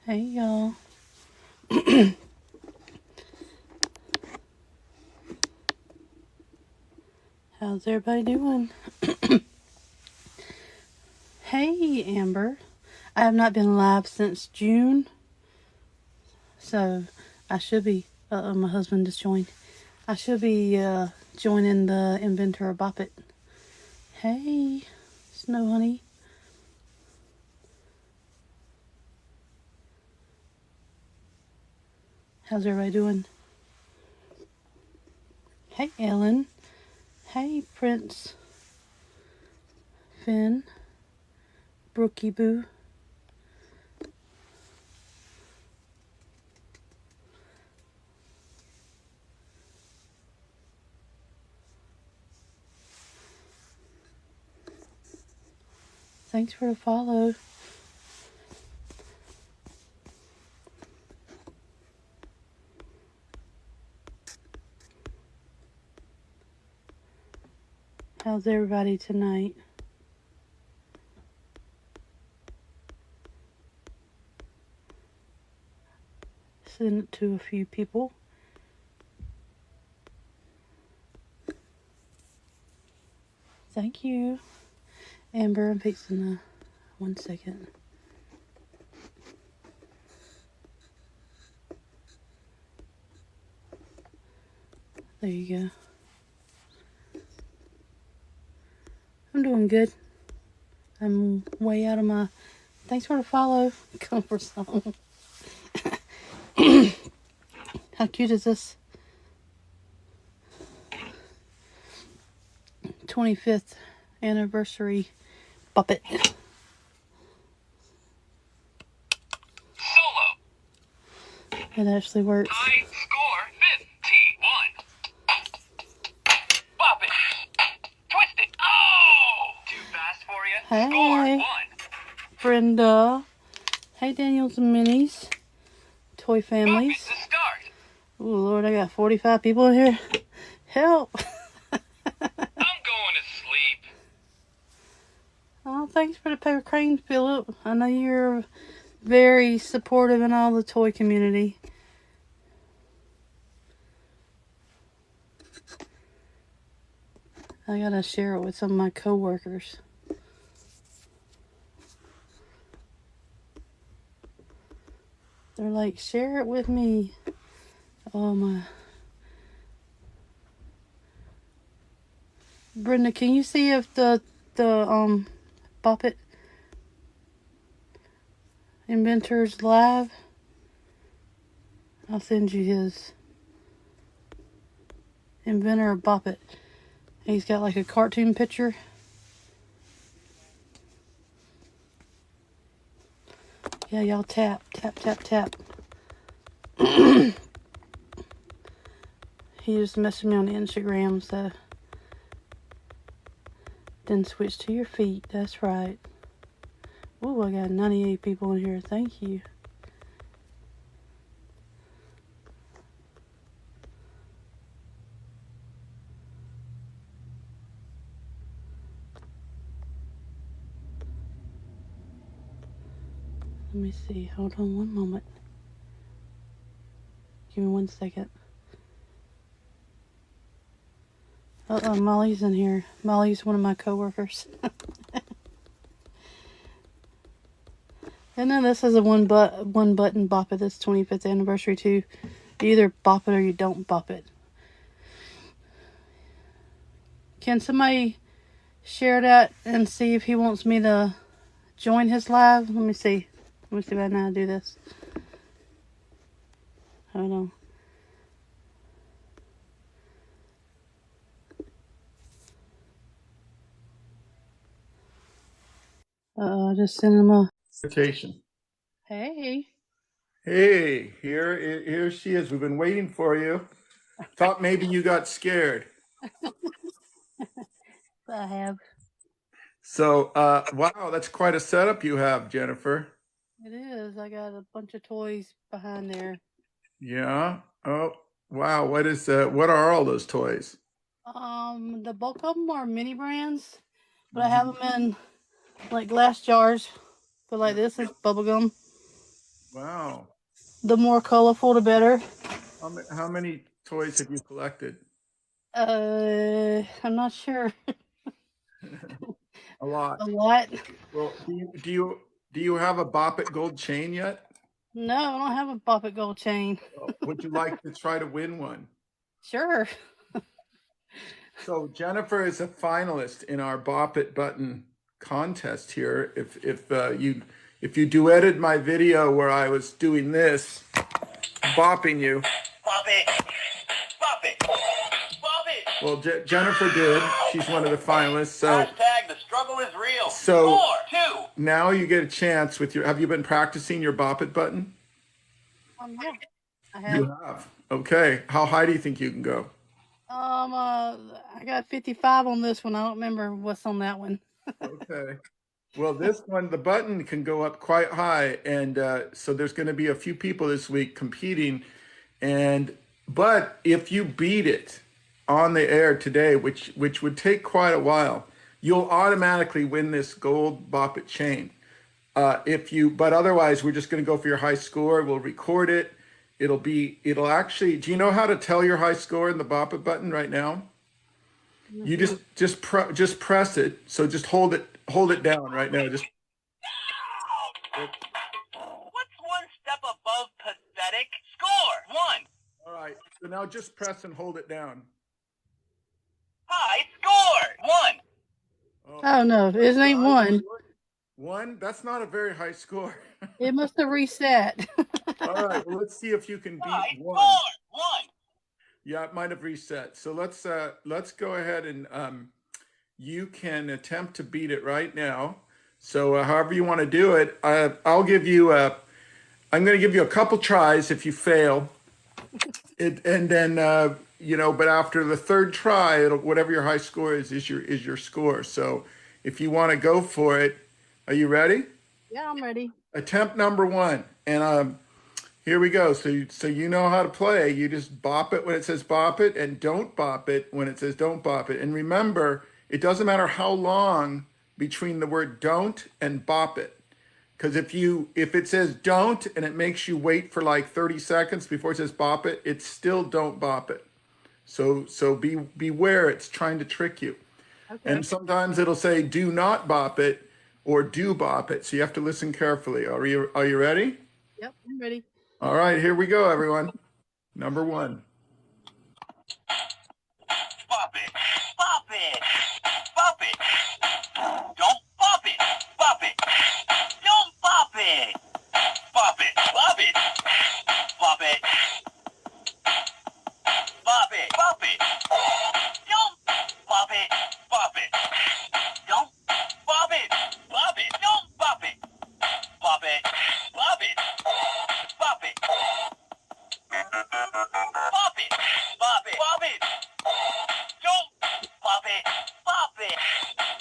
Hey y'all. How's everybody doing? Hey Amber. I have not been live since June, so I should be. My husband just joined. I should be joining the inventor of Bop It. Hey, Snow Honey. How's everybody doing? Hey Ellen. Hey Prince. Finn. Brookie Boo. Thanks for the follow. How's everybody tonight? Send it to a few people. Thank you. Amber, I'm fixing the 1 second. There you go. I'm doing good. I'm way out of my thanks for the follow comfort zone. How cute is this? 25th anniversary puppet. Solo. It actually works. High score 51. Bop it. Twist it. Oh! Too fast for you. Hey. Score 1. Brenda. Hey, Daniels and Minis. Toy Bop it families. to start. Oh, Lord, I got 45 people in here. Help. I'm going to sleep. Oh, thanks for the paper cranes, Philip. I know you're very supportive in all the toy community. I gotta share it with some of my coworkers. They're like, share it with me. Oh my. Brenda, can you see if the Bop It Inventor's live? I'll send you his Inventor of Bop It. He's got like a cartoon picture. Yeah, y'all tap, tap, tap, tap. He just messaged me on Instagram, so then switch to your feet. That's right. Ooh, I got 98 people in here. Thank you. Let me see. Hold on one moment. Give me 1 second. Molly's in here. Molly's one of my coworkers. And then this is a one button Bop It. This 25th anniversary too. You either bop it or you don't bop it. Can somebody share that and see if he wants me to join his live? Let me see. Let me see if I know how to do this. Hold on. I just sent him a Invitation. hey. Hey, here she is. We've been waiting for you. Thought maybe you got scared. I have. So, wow, that's quite a setup you have, Jennifer. It is. I got a bunch of toys behind there. Yeah. Oh, wow. What are all those toys? The bulk of them are mini brands, but I have them in like glass jars. But like this is bubble gum. Wow. The more colorful, the better. How many toys have you collected? I'm not sure. A lot. A lot. Well, do you have a Bop It gold chain yet? No, I don't have a Bop It Gold chain. Would you like to try to win one? Sure. So Jennifer is a finalist in our Bop It button contest here. If you duetted my video where I was doing this, bopping you. Bop it. Bop it. Bop it. Well, Jennifer did. She's one of the finalists. So Hashtag the struggle is real. So- 4-2. now you get a chance with your. Have you been practicing your Bop It button? Yeah, I You have. have. Okay. How high do you think you can go? I got 55 on this one. I don't remember what's on that one. Okay. Well, this one, the button can go up quite high, and so there's going to be a few people this week competing, but if you beat it on the air today, which would take quite a while, you'll automatically win this gold Bop It chain. But otherwise, we're just going to go for your high score. We'll record it. It'll actually. Do you know how to tell your high score in the Bop It button right now? You just press it. So just hold it down right now. Just What's one step above pathetic? Score 1. all right. So now just press and hold it down. High score 1. Oh no, it ain't one. One? That's not a very high score. It must have reset. All right. Well, let's see if you can High beat score one. 1. Yeah, it might have reset. So let's go ahead and you can attempt to beat it right now. So however you want to do it, I'll give you I'm going to give you a couple tries. If you fail, and then but after the third try, whatever your high score is your score. So if you want to go for it, are you ready? Yeah, I'm ready. Attempt number one, and here we go. So you know how to play. You just bop it when it says bop it, and don't bop it when it says don't bop it. And remember, it doesn't matter how long between the word don't and bop it. Because if it says don't and it makes you wait for like 30 seconds before it says bop it, it's still don't bop it. So beware, it's trying to trick you. Okay. And sometimes it'll say do not bop it or do bop it. So you have to listen carefully. Are you ready? Yep, I'm ready. All right, here we go, everyone. Number one. Bop it. Bop it. Bop it. Don't bop it. Bop it. Don't bop it. Bop it. Bop it. Bop it. Bop it. Bop it. Don't bop it. Bop it. Don't bop it. Bop it. Don't bop it. Bop it. Bop it. Bop it. Bop it. Bop it. Bop it. Don't bop it. Bop it.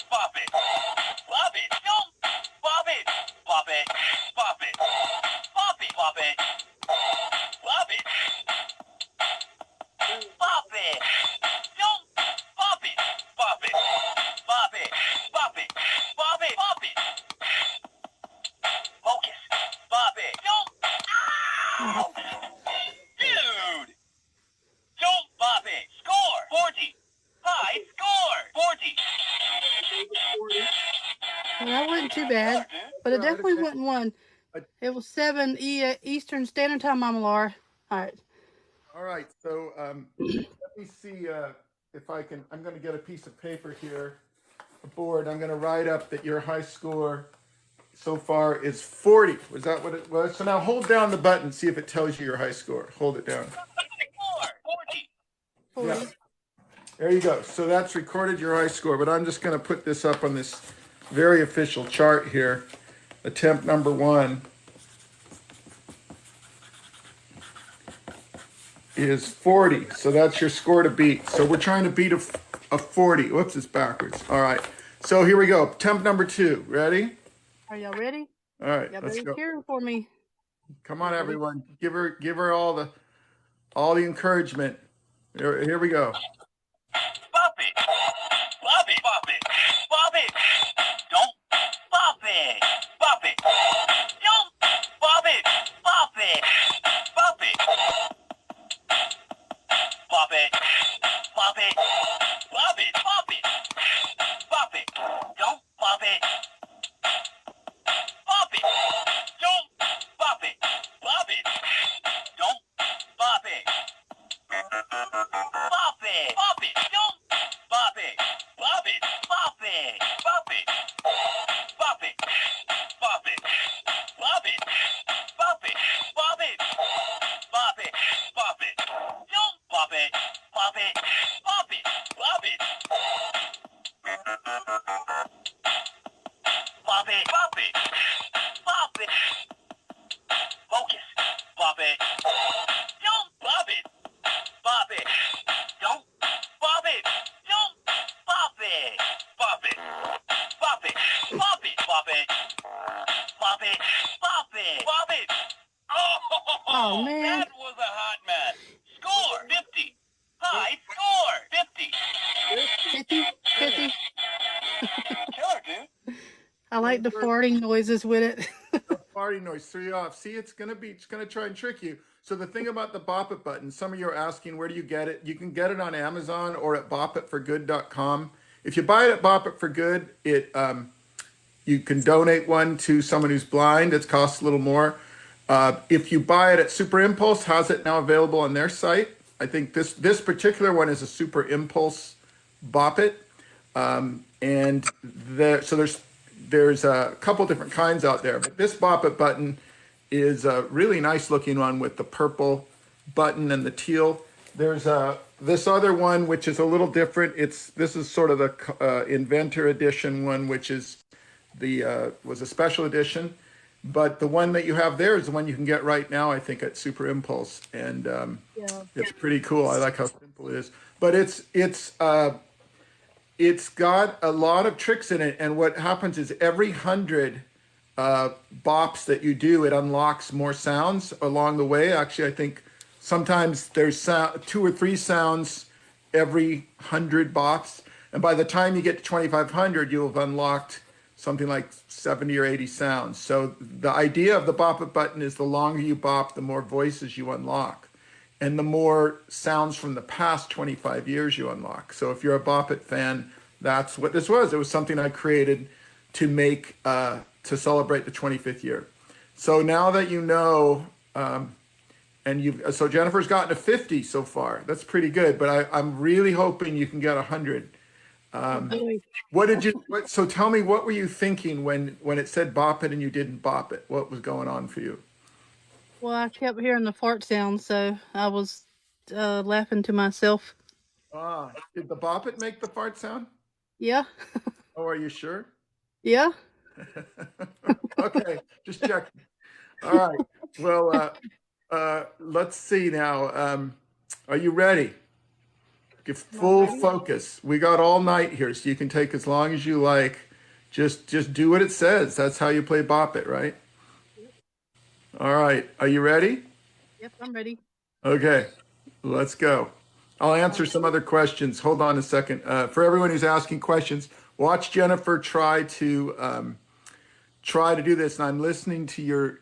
Bop it. Bop it. Don't bop it. Bop it. Bop it. Bop it. Bop it. Bop it. Bop it. Don't bop it. Bop it. Bop it. Bop it. Bop it. Bop it. Focus. Bop it. Don't. Ow! Dude! Don't bop it. Score 40. High score 40. Well, that wasn't too bad, but it definitely wasn't one. It was 7 Eastern Standard Time, Mama Laura. All right. All right, so let me see if I can. I'm going to get a piece of paper here, a board. I'm going to write up that your high score so far is 40. Was that what it was? So now hold down the button, see if it tells you your high score. Hold it down. Score 40. 40. Yeah. There you go. So that's recorded your high score, but I'm just going to put this up on this very official chart here. Attempt number one is 40. So that's your score to beat. So we're trying to beat a 40. Whoops, it's backwards. All right. So here we go. Attempt number two. Ready? Are y'all ready? All right. Y'all Let's better go. cheer for me. Come on, everyone. Give her all the encouragement. Here we go. Bop it. Bop it. Bop it. Bop it. Don't bop it. Bop it. Don't bop it. Bop Oh, man. That was a hot mess. Score 50. High score 50. 50? 50? Killer, dude. I like the farting noises with it. The party noise threw you off. See, it's gonna try and trick you. So the thing about the Bop It button, some of you are asking where do you get it? You can get it on Amazon or at bopitforgood.com. If you buy it at Bop It for Good, you can donate one to someone who's blind. It costs a little more. If you buy it at Super Impulse, has it now available on their site? I think this particular one is a Super Impulse Bop It. And so there's a couple different kinds out there, but this Bop It button is a really nice looking one with the purple button and the teal. There's this other one which is a little different. This is sort of the Inventor edition one, which is was a special edition. But the one that you have there is the one you can get right now, I think, at Super Impulse, and Yeah. it's pretty cool. I like how simple it is, but it's got a lot of tricks in it, and what happens is every 100 bops that you do, it unlocks more sounds along the way. Actually, I think sometimes there's two or three sounds every 100 bops, and by the time you get to 2,500, you'll have unlocked something like 70 or 80 sounds. So the idea of the Bop It button is the longer you bop, the more voices you unlock, and the more sounds from the past 25 years you unlock. So if you're a Bop It fan, that's what this was. It was something I created to make to celebrate the 25th year. So now that you know, so Jennifer's gotten to 50 so far. That's pretty good, but I'm really hoping you can get 100. Boy. So tell me, what were you thinking when it said Bop It and you didn't bop it? What was going on for you? Well, I kept hearing the fart sound, so I was laughing to myself. Did the Bop It make the fart sound? Yeah. Oh, are you sure? Yeah. Okay, just checking. All right. Well, let's see now. Are you ready? Give full ready. focus. We got all night here, so you can take as long as you like. Just do what it says. That's how you play Bop It, right? All right. Are you ready? Yep, I'm ready. Okay, let's go. I'll answer some other questions. Hold on a second. For everyone who's asking questions, watch Jennifer try to do this. And I'm listening to your.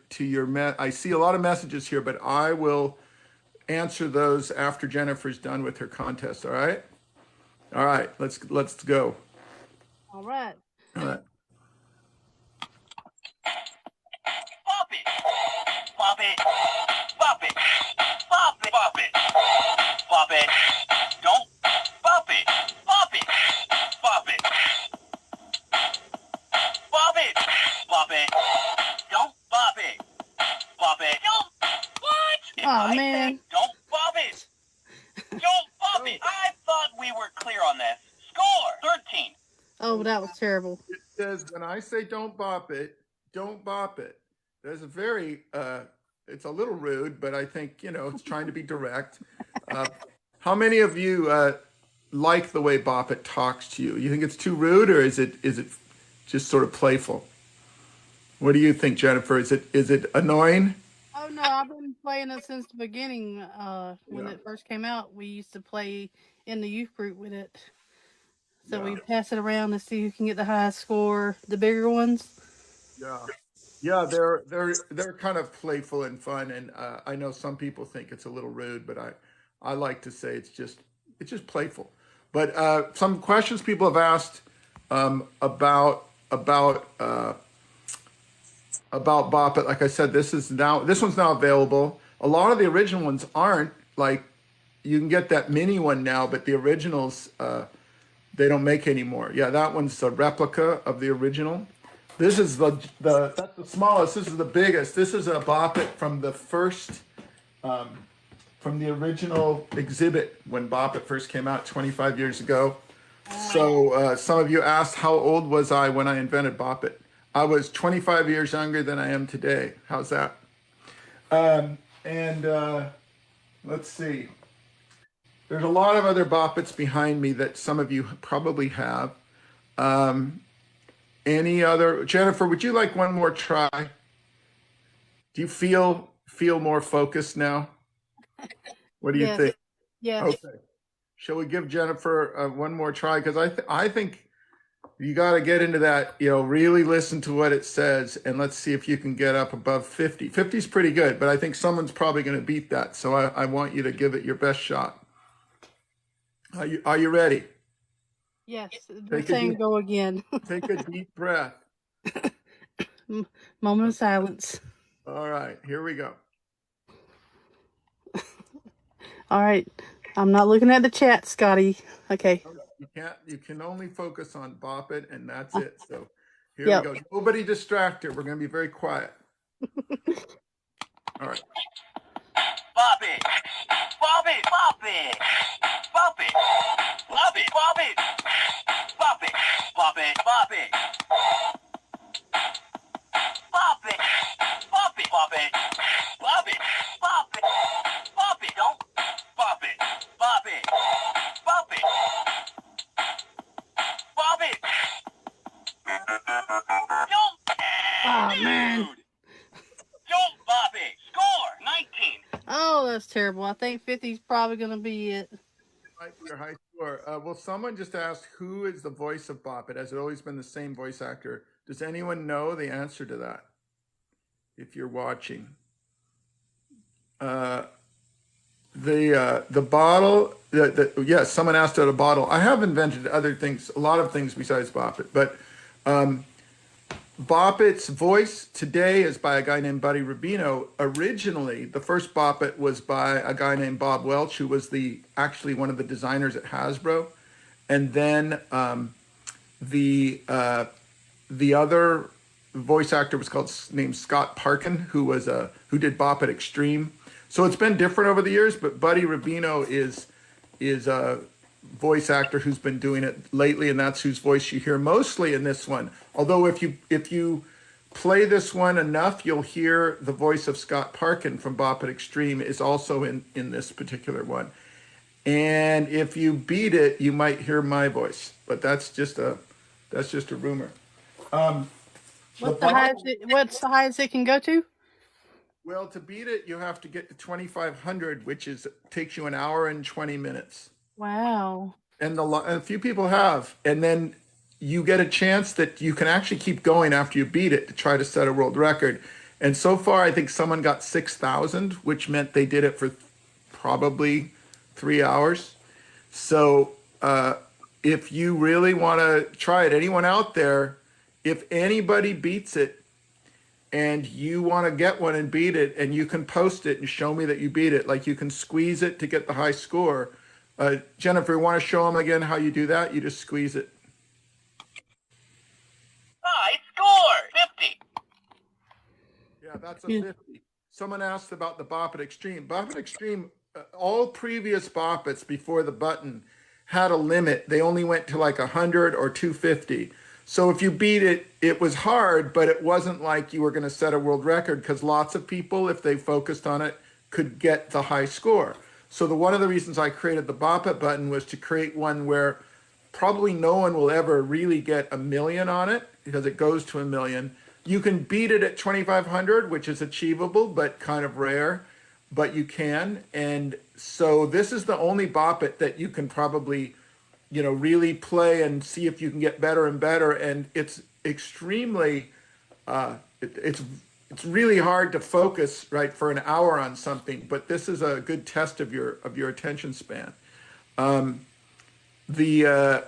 I see a lot of messages here, but I will answer those after Jennifer's done with her contest. All right. All right. Let's go. All right. All right. Bop it. Bop it. Bop it. Bop it. Bop it. Bop it. Don't bop it. Bop it. Bop it. Bop it. Bop it. Don't bop it. Bop it. Don't. What? If Oh, I man. say don't bop it. Don't bop it. I thought we were clear on this. Score 13. Oh, that was terrible. It says when I say don't bop it, don't bop it. There's a very it's a little rude, but I think it's trying to be direct. How many of you like the way Bop It talks to you? You think it's too rude, or is it just sort of playful? What do you think, Jennifer? Is it annoying? Oh no, I've been playing it since the beginning. When Yeah. it first came out, we used to play in the youth group with it. So Yeah. we pass it around to see who can get the highest score, the bigger ones. Yeah. Yeah, they're kind of playful and fun, and I know some people think it's a little rude, but I like to say it's just playful. But some questions people have asked about Bop It. Like I said, this one's now available. A lot of the original ones aren't. Like you can get that mini one now, but the originals they don't make anymore. Yeah, that one's a replica of the original. This is that's the smallest. This is the biggest. This is a Bop It from the first, from the original exhibit when Bop It first came out 25 years ago. So some of you asked how old was I when I invented Bop It. I was 25 years younger than I am today. How's that? And let's see. There's a lot of other Bop Its behind me that some of you probably have. Any other? Jennifer, would you like one more try? Do you feel feel more focused now? What do you Yes. think? Yes. Okay. Shall we give Jennifer one more try? Because I think you got to get into that, really listen to what it says, and let's see if you can get up above 50. 50 is pretty good, but I think someone's probably going to beat that. So I want you to give it your best shot. Are you ready? Yes. They're Take a saying deep, go again. take a deep breath. Moment of silence. All right, here we go. All right. I'm not looking at the chat, Scotty. Okay. You can only focus on Bop It, and that's Uh, it. So here we yep. go. Nobody distract her. We're going to be very quiet. All right. Bop it. Bop it. Bop it. Bop it. Bop it. Bop it. Bop it. Bop it. Bop it. Bop it. Bop it. Bop it. Bop it. Bop it. Bop it. Don't. Bop it. Bop it. Bop it. Bop it. Don't. Oh, man. Dude. Don't bop it. Score 19. Oh, that's terrible. I think 50 is probably going to be it. Might be your high score. Will someone just ask who is the voice of Bop It? Has it always been the same voice actor? Does anyone know the answer to that? If you're watching, uh, the bottle. Yes, someone asked about a bottle. I have invented other things, a lot of things besides Bop It, but Bop It's voice today is by a guy named Buddy Rubino. Originally, the first Bop It was by a guy named Bob Welch, who was actually one of the designers at Hasbro. And then the other voice actor was named Scott Parkin, who did Bop It Extreme. So it's been different over the years, but Buddy Rubino is a voice actor who's been doing it lately, and that's whose voice you hear mostly in this one. Although if you play this one enough, you'll hear the voice of Scott Parkin from Bop It Extreme is also in this particular one. And if you beat it, you might hear my voice, but that's just a rumor. Um, the bottom, What's the highest it can go to? well, to beat it, you have to get to 2,500, which takes you an hour and 20 minutes. Wow. And a few people have, and then you get a chance that you can actually keep going after you beat it to try to set a world record. And so far, I think someone got 6,000, which meant they did it for probably 3 hours. So if you really want to try it, anyone out there, if anybody beats it and you want to get one and beat it, and you can post it and show me that you beat it, like you can squeeze it to get the high score. Jennifer, want to show them again how you do that? You just squeeze it. High score 50. Yeah, that's a Yeah. 50. Someone asked about the Bop It Extreme. Bop It Extreme, all previous Bop Its before the button had a limit. They only went to like 100 or 250. So if you beat it, it was hard, but it wasn't like you were going to set a world record, because lots of people, if they focused on it, could get the high score. So one of the reasons I created the Bop It button was to create one where probably no one will ever really get a million on it, because it goes to a million. You can beat it at 2,500, which is achievable, but kind of rare, but you can. And so this is the only Bop It that you can probably, really play and see if you can get better and better. And it's extremely, it's really hard to focus, right, for an hour on something, but this is a good test of your attention span. The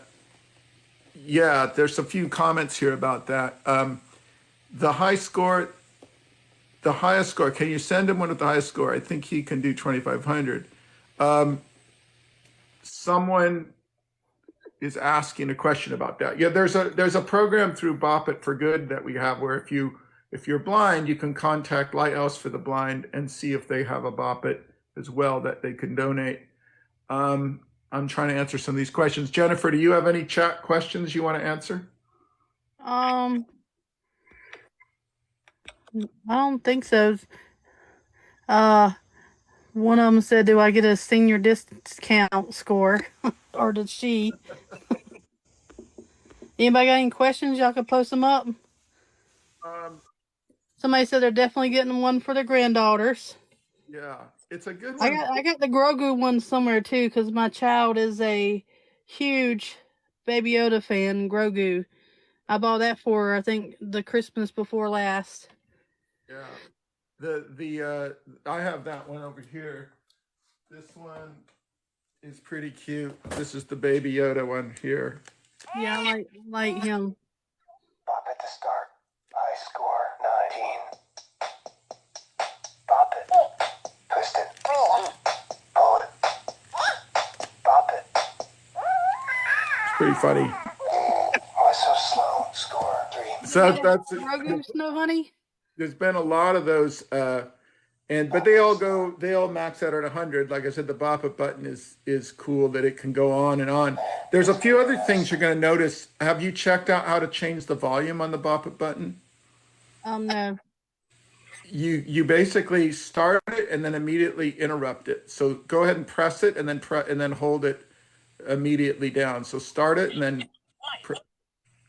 Yeah, there's a few comments here about that. The high score, the highest score. Can you send him one with the highest score? I think he can do 2,500. Someone is asking a question about that. Yeah, there's a program through Bop It for Good that we have, where if you're blind, you can contact Lighthouse for the Blind and see if they have a Bop It as well that they can donate. I'm trying to answer some of these questions. Jennifer, do you have any chat questions you want to answer? I don't think so. Uh, One of them said, "Do I get a senior discount score?" Or did she? Anybody got any questions? Y'all can post them up. Um, Somebody said they're definitely getting one for their granddaughters. Yeah, it's a good I one. got I got the Grogu one somewhere too because my child is a huge Baby Yoda fan. Grogu. I bought that for her, I think the Christmas before last. Yeah. I have that one over here. This one is pretty cute. This is the Baby Yoda one here. Yeah, I like him. Bop it to start. High score 19. Bop it. Twist it. Pull it. Bop it. It's pretty funny. Oh, it's so slow. Score 3. So Yeah, that's Grogu Snow Honey. there's been a lot of those, but they all max out at 100. Like I said, the Bop It button is cool that it can go on and on. There's a few other things you're going to notice. Have you checked out how to change the volume on the Bop It button? No. You basically start it and then immediately interrupt it. So go ahead and press it and then hold it immediately down. So start it and then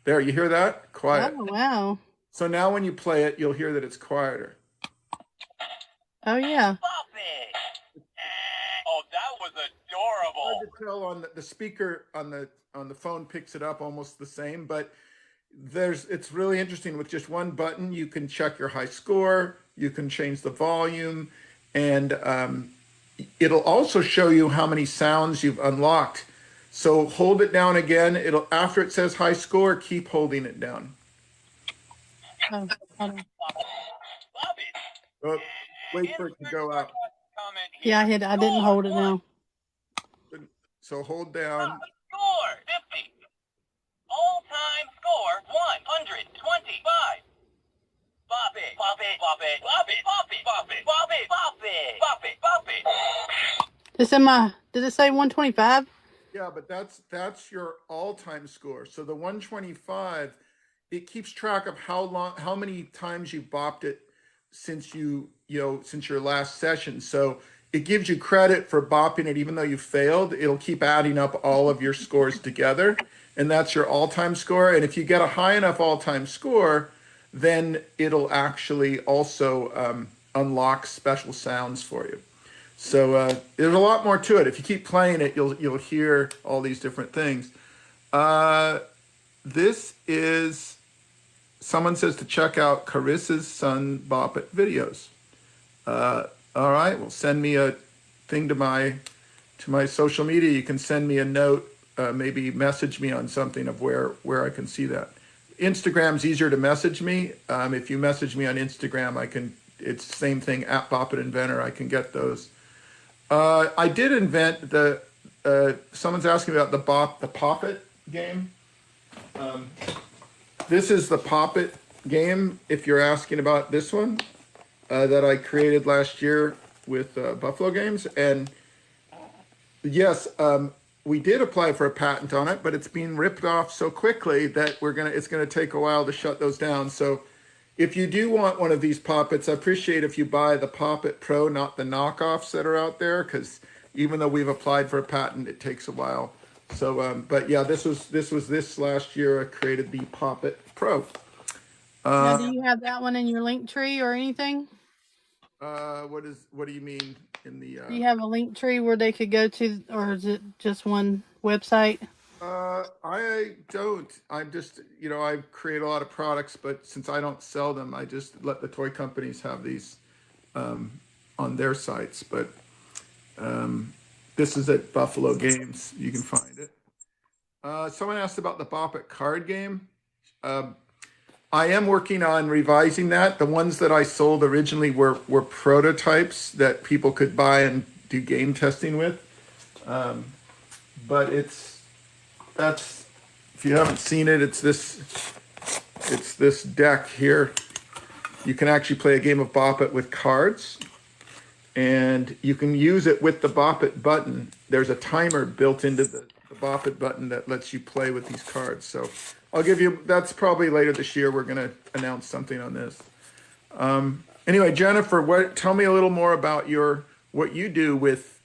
there. You hear that? Oh Quiet. wow. So now when you play it, you'll hear that it's quieter. Oh yeah. Bop it. Oh, that was Hard adorable. to tell on the speaker on the phone picks it up almost the same, but it's really interesting with just one button. You can check your high score, you can change the volume, and it'll also show you how many sounds you've unlocked. So hold it down again. It'll after it says high score, keep holding it down. Oh, hold on. Bop it. Oh, wait for it to go out. Comment Yeah, here. I didn't hold it now. So hold down. Score 50. All-time score 125. Bop it. Bop it. Bop it. Bop it. Bop it. Bop it. Bop it. Bop it. Bop it. Bop it. Did it say 125? Yeah, but that's your all-time score. So the 125, it keeps track of how many times you bopped it since since your last session. So it gives you credit for bopping it even though you failed. It'll keep adding up all of your scores together, and that's your all-time score. And if you get a high enough all-time score, then it'll actually also unlock special sounds for you. So there's a lot more to it. If you keep playing it, you'll hear all these different things. Uh, this is someone says to check out Carissa's son Bop It videos. All right, well send me a thing to my social media. You can send me a note, maybe message me on something of where I can see that. Instagram's easier to message me. If you message me on Instagram, I can. It's the same thing at Bop It Inventor. I can get those. I did invent the. Someone's asking about the Pop It game. This is the Pop It game. If you're asking about this one that I created last year with Buffalo Games, and yes, we did apply for a patent on it, but it's being ripped off so quickly that it's gonna take a while to shut those down. So if you do want one of these Pop-Its, I appreciate if you buy the Pop-It Pro, not the knockoffs that are out there, because even though we've applied for a patent, it takes a while. So, but yeah, this was last year. I created the Pop-It Pro. Now, do you have that one in your link tree or anything? What do you mean in the? Do you have a link tree where they could go to, or is it just one website? I don't. I'm just, I create a lot of products, but since I don't sell them, I just let the toy companies have these on their sites. But this is at Buffalo Games. You can find it. Someone asked about the Bop It card game. I am working on revising that. The ones that I sold originally were prototypes that people could buy and do game testing with. But if you haven't seen it, it's this deck here. You can actually play a game of Bop It with cards, and you can use it with the Bop It button. There's a timer built into the Bop It button that lets you play with these cards. So that's probably later this year. We're going to announce something on this. Anyway, Jennifer, tell me a little more about what you do with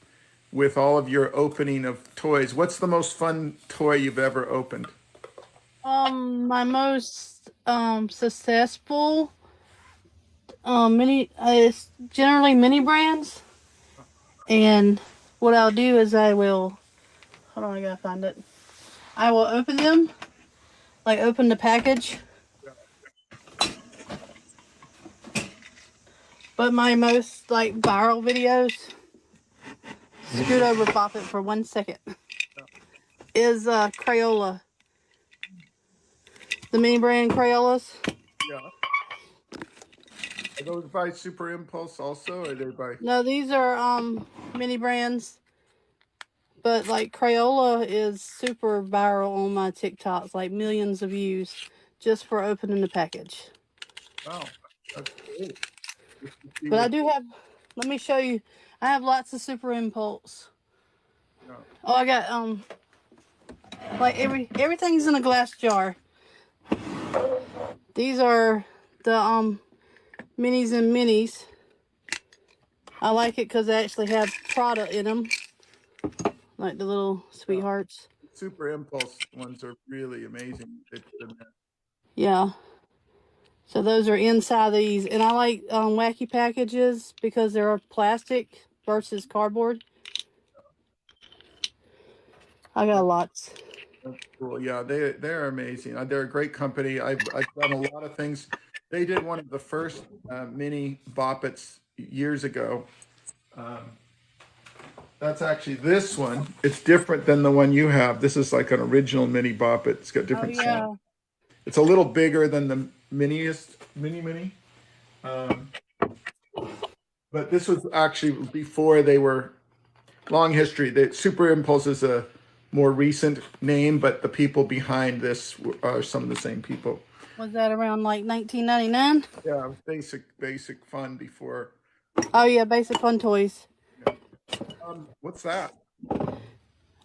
all of your opening of toys. What's the most fun toy you've ever opened? My most successful It's generally mini brands, and what I'll do is I will. Hold on, I gotta find it. I will open them, like open the package. Yeah. But my most like viral videos, scoot over Bop It for 1 second, is Crayola. The mini brand Crayolas. Yeah. Are those by Super Impulse also? Or are they by? No, these are mini brands. But like Crayola is super viral on my TikToks, like millions of views just for opening the package. Wow, that's great. Just to see But I what. do have, let me show you. I have lots of super impulse. Yeah. Oh, I got like everything's in a glass jar. These are the minis and minis. I like it because they actually have product in them, like the little Yeah. sweethearts. Super Impulse ones are really amazing. They put in there. Yeah. So those are inside these, and I like wacky packages because they're plastic versus cardboard. I got That- lots. That's cool. Yeah, they're amazing. They're a great company. I've done a lot of things. They did one of the first mini Boppets years ago. Um, that's actually this one. It's different than the one you have. This is like an original mini Boppet. It's got Oh different sound. yeah. It's a little bigger than the miniest mini. Um, but this was actually before they were long history. The Super Impulse is a more recent name, but the people behind this are some of the same people. Was that around like 1999? Yeah, it was basic fun before. Oh yeah, Basic Fun Toys. Yeah. What's that?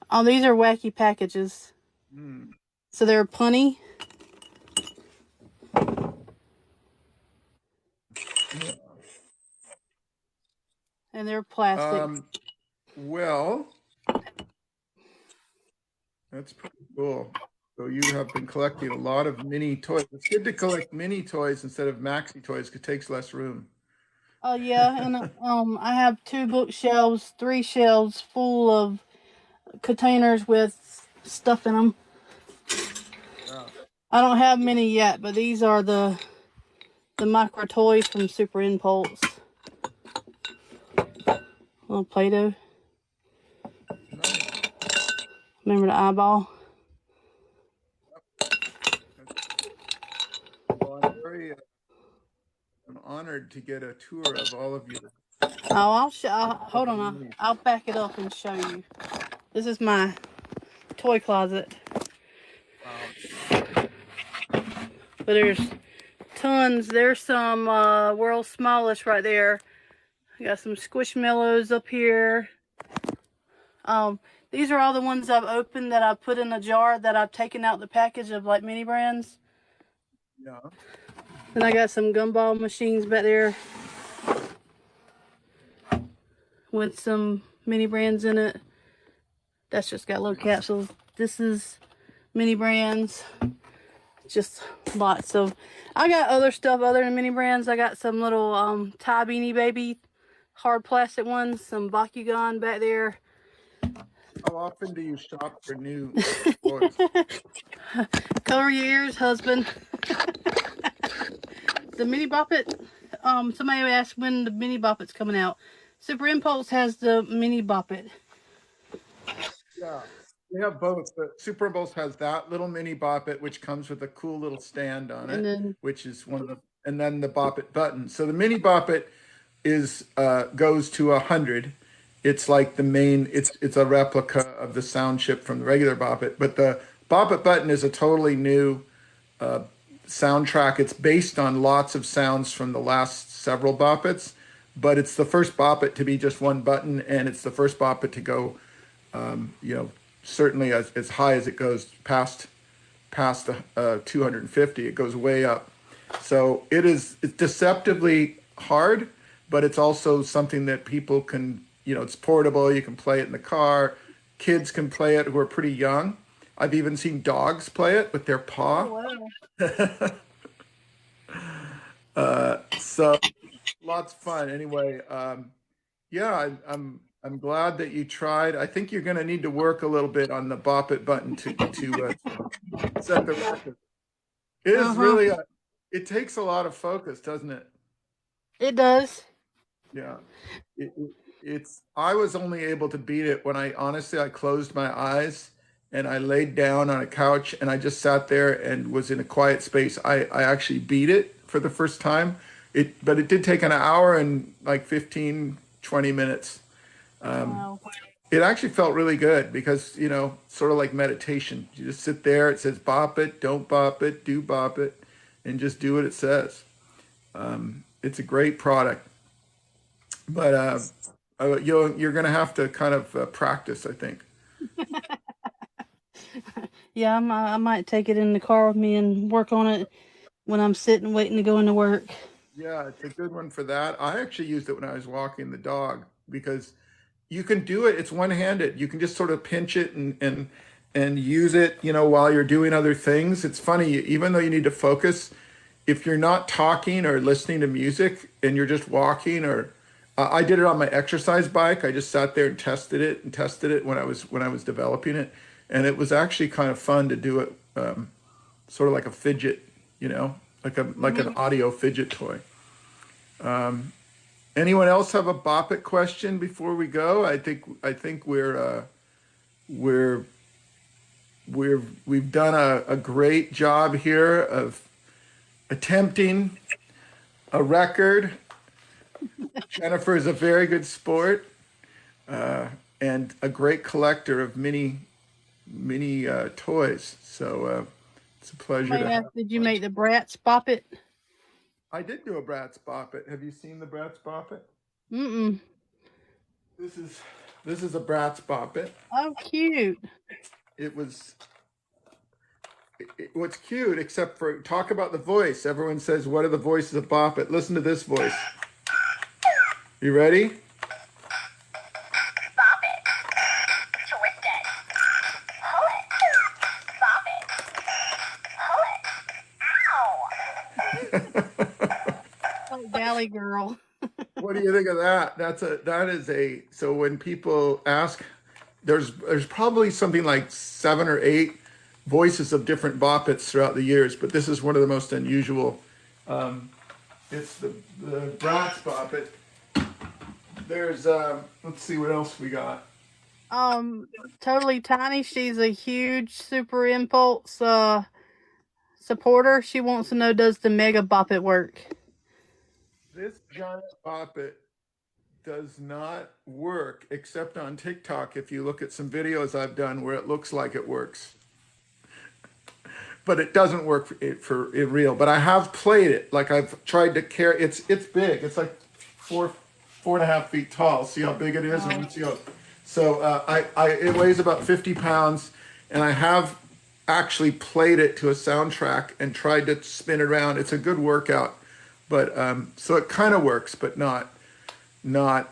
Oh, these are wacky packages. Hmm. So they're punny Yeah. and they're plastic. Um, well, that's pretty cool. So you have been collecting a lot of mini toys. It's good to collect mini toys instead of maxi toys 'cause it takes less room. Oh yeah, and I have 2 bookshelves, 3 shelves full of containers with stuff in them. Yeah. I don't have many yet, but these are the micro toys from Super Impulse. Little Play-Doh. Nice. Remember the eyeball? Well, I'm honored to get a tour of all of your Oh, hold on. minis. I'll back it up and show you. This is my toy closet, Wow. but there's tons. There's some world's smallest right there. I got some Squishmallows up here. Um, these are all the ones I've opened that I've put in a jar that I've taken out the package of like mini brands. Yeah. Then I got some gumball machines back there with some mini brands in it. That's just got little capsules. This is mini brands. Just lots of. I got other stuff other than mini brands. I got some little Tie Beanie Baby hard plastic ones, some Bakugan back there. How often do you shop for new toys? Cover your ears, husband. The mini Bop It. Somebody asked when the mini Bop It's coming out. Super Impulse has the mini Bop It. Yeah. We have both. The Super Bowls has that little mini Bop It, which comes with a cool little stand on And it, then which is one of the, and then the Bop It button. So the mini Bop It is goes to 100. It's like the main. It's a replica of the sound chip from the regular Bop It, but the Bop It button is a totally new soundtrack. It's based on lots of sounds from the last several Bop Its, but it's the first Bop It to be just one button, and it's the first Bop It to go you know, certainly as high as it goes past 250, it goes way up. So it's deceptively hard, but it's also something that people can, it's portable. You can play it in the car. Kids can play it who are pretty young. I've even seen dogs play it with their oh paw. wow, So lots of fun. Anyway, yeah, I'm glad that you tried. I think you're going to need to work a little bit on the Bop It button to set the record. It is Uh-huh. really it takes a lot of focus, doesn't it? It does. Yeah. It's I was only able to beat it when I honestly I closed my eyes and I laid down on a couch and I just sat there and was in a quiet space. I actually beat it for the first time. But it did take an hour and like 15, 20 minutes. Wow. It actually felt really good because, sort of like meditation. You just sit there, it says bop it, don't bop it, do bop it, and just do what it says. It's a great product. But you're going to have to kind of practice, I think. Yeah, I might take it in the car with me and work on it when I'm sitting waiting to go into work. Yeah, it's a good one for that. I actually used it when I was walking the dog because you can do it. It's one-handed. You can just sort of pinch it and use it, while you're doing other things. It's funny, even though you need to focus, if you're not talking or listening to music and you're just walking or I did it on my exercise bike. I just sat there and tested it when I was developing it, and it was actually kind of fun to do it, sort of like a fidget, like an Hmm. audio fidget toy. Anyone else have a Bop It question before we go? I think we're we've done a great job here of attempting a record. Jennifer is a very good sport, and a great collector of mini toys. So it's a pleasure Somebody to have asked, did you one. make the brats bop it? I did do a Bratz Bop It. Have you seen the Bratz Bop It? Mm-mm. This is this is a Bratz Bop It. Oh, cute. It was what's cute, except for talk about the voice. Everyone says, "What are the voices of Bop It?" Listen to this voice. You ready? Bop it. Twist it. Pull it. Bop it. Pull it. Ow! Like Valley Girl. What do you think of that? That is a so when people ask, there's probably something like 7 or 8 voices of different Bop Its throughout the years, but this is one of the most unusual. Um, it's the Bratz Bop It. There's let's see what else we got. Um, Totally Tiny. She's a huge Super Impulse supporter. She wants to know, does the Mega Bop It work? This giant Bop It does not work except on TikTok if you look at some videos I've done where it looks like it works. But it doesn't work for in real. But I have played it. Like I've tried to carry it's big. It's like 4.5 feet tall. See how big it is? And Wow. let's see how, so it weighs about 50 pounds and I have actually played it to a soundtrack and tried to spin it around. It's a good workout. But so it kind of works, but not not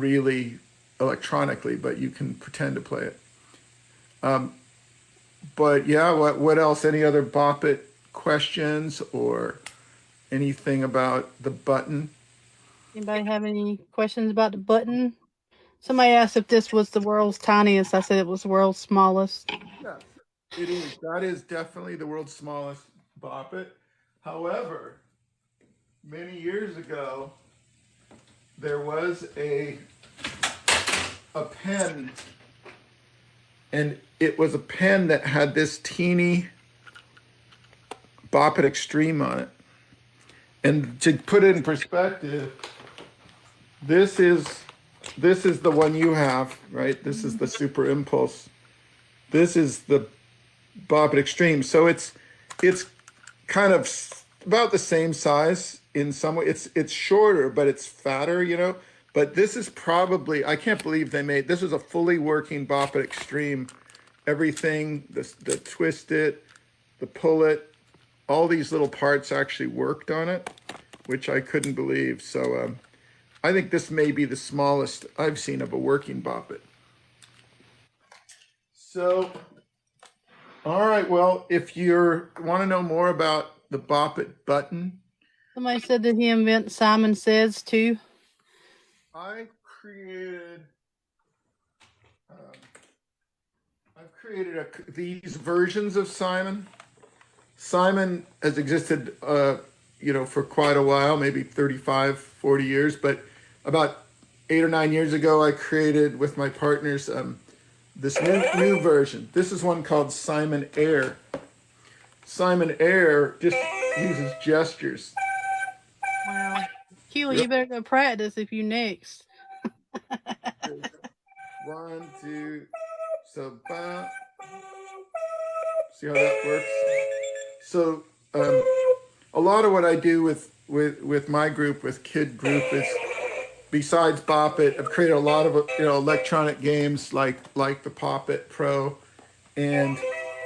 really electronically, but you can pretend to play it. But yeah, what else? Any other Bop It questions or anything about the button? Anybody have any questions about the button? Somebody asked if this was the world's tiniest. I said it was the world's smallest. Yes, it is. That is definitely the world's smallest Bop It. However, many years ago, there was a pen, and it was a pen that had this teeny Bop It Extreme on it. And to put it in perspective, this is this is the one you have, right? This is the Super Impulse. This is the Bop It Extreme. So it's kind of about the same size in some way. It's shorter, but it's fatter. But this is probably I can't believe they made this was a fully working Bop It Extreme. Everything, the twist it, the pull it, all these little parts actually worked on it, which I couldn't believe. So I think this may be the smallest I've seen of a working Bop It. So, all right. Well, if you want to know more about the Bop It button, Somebody said that he invent Simon Says too. I created. Um, I've created these versions of Simon. Simon has existed, for quite a while, maybe 35, 40 years. But about 8 or 9 years ago, I created with my partners this new version. This is one called Simon Air. Simon Air just uses gestures. Wow. Keela, Yep. you better go practice if you next. One, two, so see how that works. So a lot of what I do with my group, with kid group, is besides Bop It, I've created a lot of electronic games like the Pop It Pro and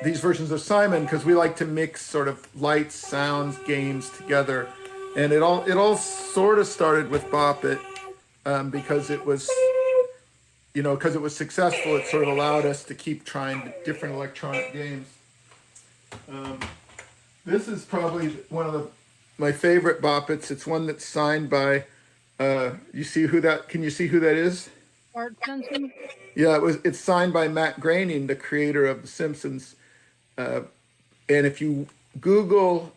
these versions of Simon because we like to mix sort of lights, sounds, games together. And it all sort of started with Bop It because it was successful. It sort of allowed us to keep trying different electronic games. Um, this is probably one of my favorite Bop Its. It's one that's signed by. You see who that? Can you see who that is? Art Simpson. Yeah, it's signed by Matt Groening, the creator of The Simpsons. And if you Google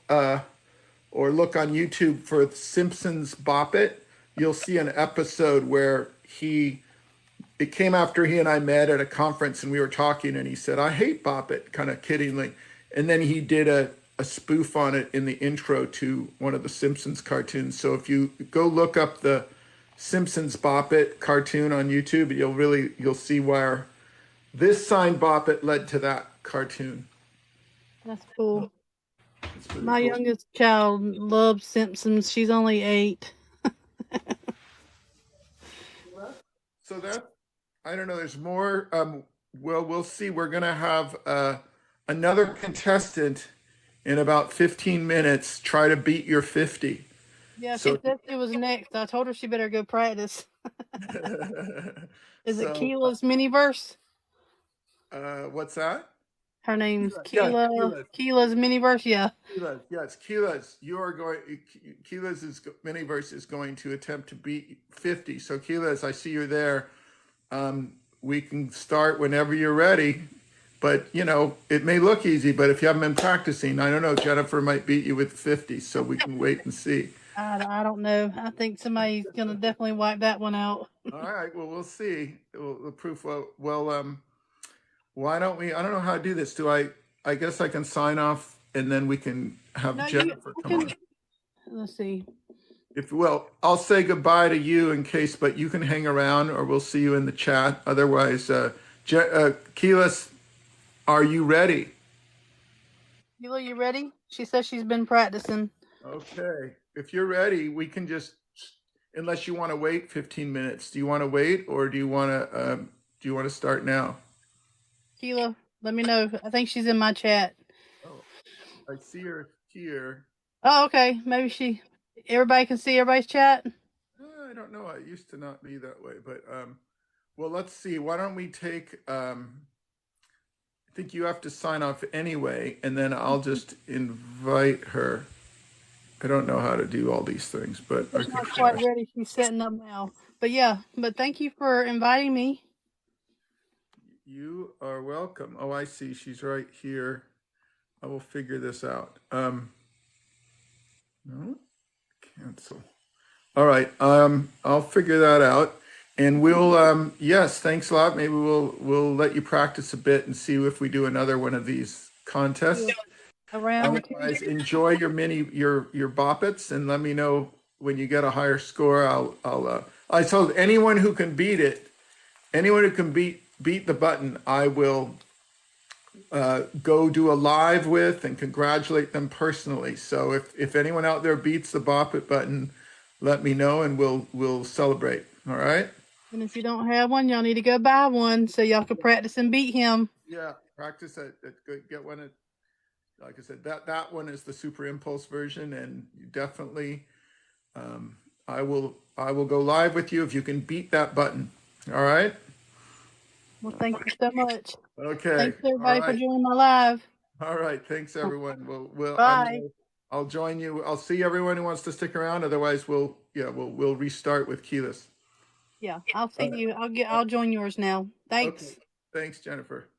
or look on YouTube for Simpsons Bop It, you'll see an episode where it came after he and I met at a conference and we were talking and he said, I hate Bop It, kind of kiddingly. And then he did a spoof on it in the intro to one of the Simpsons cartoons. So if you go look up the Simpsons Bop It cartoon on YouTube, you'll see where this signed Bop It led to that cartoon. That's cool. It's pretty My cool. youngest child loves Simpsons. She's only 8. So that I don't know. There's more. Well, we'll see. We're gonna have another contestant in about 15 minutes. Try to beat your 50. Yeah, she So, said she was next. I told her she better go practice. Is it so Keela's Miniverse? what's that? Her name's Yeah, Keela. Keyless. Keela's Miniverse. Yeah. Keyless. Yes, Keyless. You are going. Keyless miniverse is going to attempt to beat 50. So, Keyless, I see you there. We can start whenever you're ready. But it may look easy, but if you haven't been practicing, I don't know. Jennifer might beat you with 50, so we can wait and see. I don't know. I think somebody's gonna definitely wipe that one out. All right. Well, we'll see. The proof. Why don't we? I don't know how to do this. Do I? I guess I can sign off, and then we can have No, Jennifer I come can. on. Let's see. If well, I'll say goodbye to you in case, but you can hang around, or we'll see you in the chat. Otherwise, Keyless, are you ready? Keela, you ready? She says she's been practicing. Okay. If you're ready, we can just, unless you want to wait 15 minutes. Do you want to wait, or do you want to start now? Keela, let me know. I think she's in my chat. Oh, I see her here. Oh, okay. Everybody can see everybody's chat. I don't know. I used to not be that way, but well, let's see. Why don't we take? I think you have to sign off anyway, and then I'll just invite her. I don't know how to do all these things, but I She's can not quite try. ready. She's setting up now. But yeah, but thank you for inviting me. You are welcome. Oh, I see. She's right here. I will figure this out. No, cancel. All right. I'll figure that out. And yes, thanks a lot. Maybe we'll let you practice a bit and see if we do another one of these contests. Around Otherwise, enjoy your Bop Its and let me know when you get a higher score. I told anyone who can beat it, anyone who can beat the button, I will go do a live with and congratulate them personally. So if anyone out there beats the Bop It button, let me know and we'll celebrate. All right. and if you don't have one, y'all need to go buy one so y'all can practice and beat him. Yeah, practice it. Get one. Like I said, that one is the Super Impulse version, and you definitely, I will go live with you if you can beat that button. All right. Well, thank you so much. Okay. Thanks All everybody for right. joining my live. All right. Thanks, everyone. Well, Bye. I'll join you. I'll see everyone who wants to stick around. Otherwise, we'll restart with keyless. Yeah, I'll see All right. you. I'll join yours now. Okay. Thanks. Thanks, Jennifer.